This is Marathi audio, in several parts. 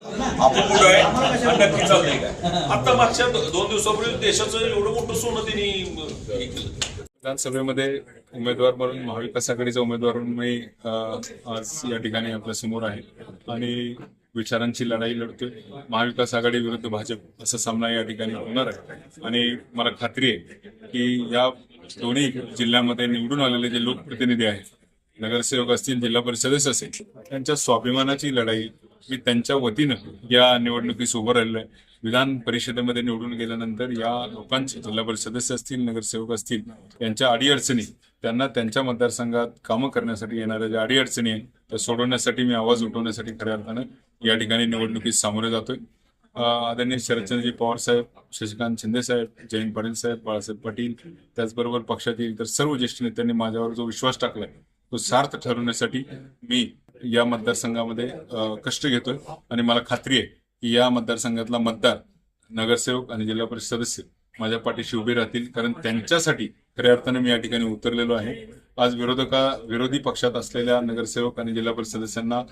आपण कुठं आहे आणि नक्की चाललंय काय. आता मागच्या 2 दिवसापूर्वी देशाचं एवढं मोठं सोनं त्यांनी हे केलं. विधानसभेमध्ये उमेदवार म्हणून महाविकास आघाडीचा उमेदवार म्हणून मी आज या ठिकाणी आपल्या समोर आहे आणि विचारांची लढाई लढतोय. महाविकास आघाडी विरुद्ध भाजप असा सामना या ठिकाणी होणार आहे आणि मला खात्री आहे की या दोन्ही जिल्ह्यामध्ये निवडून आलेले जे लोकप्रतिनिधी आहेत, नगरसेवक असतील, जिल्हा परिषद सदस्य असेल, त्यांच्या स्वाभिमानाची लढाई मी त्यांच्या वतीनं या निवडणुकीस उभं राहिलो आहे. विधान परिषदेमध्ये निवडून गेल्यानंतर या लोकांचे, जिल्हा परिषद सदस्य असतील, नगरसेवक असतील, यांच्या अडीअडचणी, त्यांना त्यांच्या मतदारसंघात कामं करण्यासाठी येणाऱ्या ज्या अडीअडचणी आहेत त्या सोडवण्यासाठी मी आवाज उठवण्यासाठी खऱ्या अर्थानं या ठिकाणी निवडणुकीत सामोरे जातोय. आदरणीय शरदचंद्रजी पवार साहेब, शशिकांत शिंदे साहेब, जयंत पाटील साहेब, बाळासाहेब पाटील, त्याचबरोबर पक्षातील इतर सर्व ज्येष्ठ नेत्यांनी माझ्यावर जो विश्वास टाकलाय तो सार्थ ठरवण्यासाठी मी या मतदारसंघामध्ये कष्ट घेतोय आणि मला खात्री आहे की या मतदारसंघातला मतदार, नगरसेवक आणि जिल्हा परिषद सदस्य माझ्या पाठीशी उभे राहतील, कारण त्यांच्यासाठी खऱ्या अर्थाने मी या ठिकाणी उतरलेलो आहे. आज विरोधी पक्षात असलेल्या नगरसेवक आणि जिल्हा परिषद सदस्यांना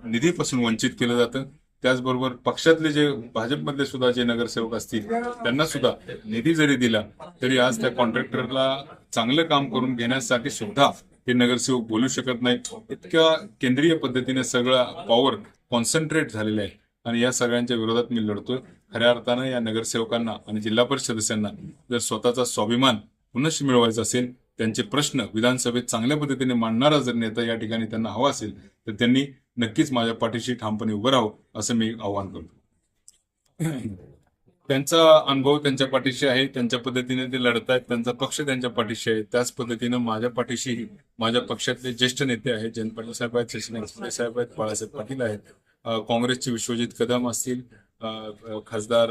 निधीपासून वंचित केलं जातं. त्याचबरोबर पक्षातले जे भाजपमधले सुद्धा जे नगरसेवक असतील त्यांना सुद्धा निधी जरी दिला तरी आज त्या कॉन्ट्रॅक्टरला चांगलं काम करून घेण्यासाठी सुद्धा हे नगरसेवक बोलू शकत नाहीत. इतक्या केंद्रीय पद्धतीने सगळं पॉवर कॉन्सन्ट्रेट झालेलं आहे आणि या सगळ्यांच्या विरोधात मी लढतोय. खऱ्या अर्थानं या नगरसेवकांना आणि जिल्हा परिषद सदस्यांना जर स्वतःचा स्वाभिमान पुनश्च मिळवायचा असेल, त्यांचे प्रश्न विधानसभेत चांगल्या पद्धतीने मांडणारा जर नेता या ठिकाणी त्यांना हवा असेल तर त्यांनी नक्कीच माझ्या पाठीशी ठामपणे उभं राहावं असं मी आवाहन करतो. त्यांचा अनुभव त्यांच्या पाठीशी आहे, त्यांच्या पद्धतीने ते लढतायत, त्यांचा पक्ष त्यांच्या पाठीशी आहे. त्याच पद्धतीनं माझ्या पाठीशी माझ्या पक्षातले ज्येष्ठ नेते आहेत, जयंत पाटील साहेब आहेत, शशिकांत शिंदे साहेब आहेत, बाळासाहेब पाटील आहेत, काँग्रेसचे विश्वजित कदम असतील, खासदार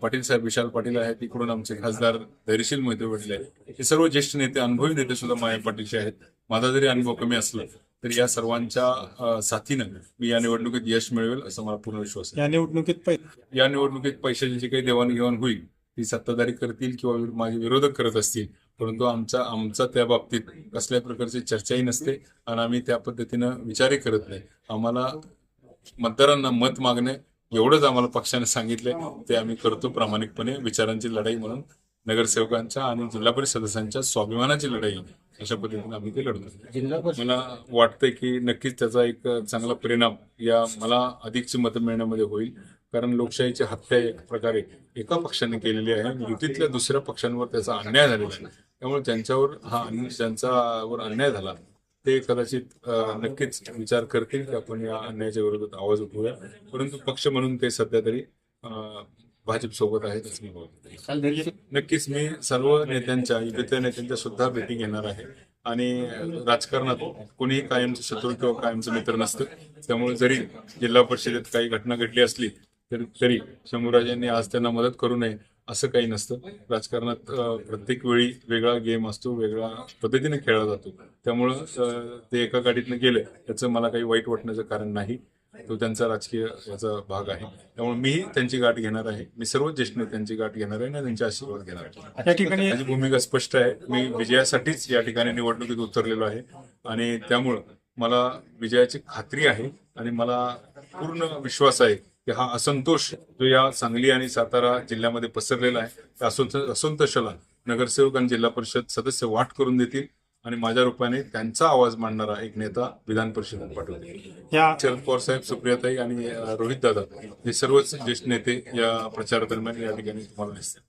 पाटील साहेब, विशाल पाटील आहेत, इकडून आमचे खासदार धैर्यशील मोहिते पाटील आहेत. हे सर्व ज्येष्ठ नेते, अनुभवी नेते सुद्धा माझ्या पाठीशी आहेत. माझा जरी अनुभव कमी असला तरी या सर्वांच्या साथीनं मी या निवडणुकीत यश मिळवेल असा मला पूर्ण विश्वास आहे. या निवडणुकीत पैशाची जी काही देवाणघेवाण होईल ती सत्ताधारी करतील किंवा माझे विरोधक करत असतील, परंतु आमचा त्या बाबतीत कसल्या प्रकारची चर्चाही नसते आणि आम्ही त्या पद्धतीनं विचारही करत नाही. आम्हाला मतदारांना मत मागणे एवढंच आम्हाला पक्षाने सांगितलंय, ते आम्ही करतो प्रामाणिकपणे. विचारांची लढाई म्हणून नगरसेवकांच्या आणि जिल्हा परिषद सदस्यांच्या स्वाभिमानाची लढाई अशा पद्धतीने आम्ही ते लढतो. मला वाटतंय की नक्कीच त्याचा एक चांगला परिणाम या मला अधिकची मतं मिळण्यामध्ये होईल, कारण लोकशाहीची हत्या एक प्रकारे एका पक्षाने केलेली आहे, युतीतल्या दुसऱ्या पक्षांवर त्याचा अन्याय झालेला आहे. त्यामुळे ज्यांच्यावर अन्याय झाला ते कदाचित नक्कीच विचार करतील की आपण या अन्यायाच्या विरोधात आवाज उठवूया, परंतु पक्ष म्हणून ते सध्या तरी भाजप सोबत आहेत असं मी बोलतो. नक्कीच मी सर्व नेत्यांच्या, युतीतल्या नेत्यांच्या सुद्धा भेटी घेणार आहे आणि राजकारणात कोणीही कायमचं शत्रू किंवा कायमचं मित्र नसतं. त्यामुळे जरी जिल्हा परिषदेत काही घटना घडली असली तरी शंभूराजांनी आज त्यांना मदत करू नये असं काही नसतं. राजकारणात प्रत्येक वेळी वेगळा गेम असतो, वेगळ्या पद्धतीने खेळला जातो. त्यामुळं ते एका गाडीतनं गेलं त्याचं मला काही वाईट वाटण्याचं कारण नाही. तो त्यांचा राजकीय याचा भाग आहे. त्यामुळे मीही त्यांची गाठ घेणार आहे. मी सर्व ज्येष्ठ त्यांची गाठ घेणार आहे आणि त्यांचे आशीर्वाद घेणार आहे. या ठिकाणी माझी भूमिका स्पष्ट आहे. मी विजयासाठीच या ठिकाणी निवडणुकीत उतरलेलो आहे आणि त्यामुळं मला विजयाची खात्री आहे आणि मला पूर्ण विश्वास आहे की हा असंतोष जो या सांगली आणि सातारा जिल्ह्यामध्ये पसरलेला आहे त्या असंतोषाला नगरसेवक आणि जिल्हा परिषद सदस्य वाट करून देतील आणि माझ्या रूपाने त्यांचा आवाज मांडणारा एक नेता विधान परिषदेत पाठवतील. शरद पवार साहेब, सुप्रियाताई आणि रोहित दादा हे सर्वच ज्येष्ठ नेते या प्रचारादरम्यान या ठिकाणी तुम्हाला दिसतील.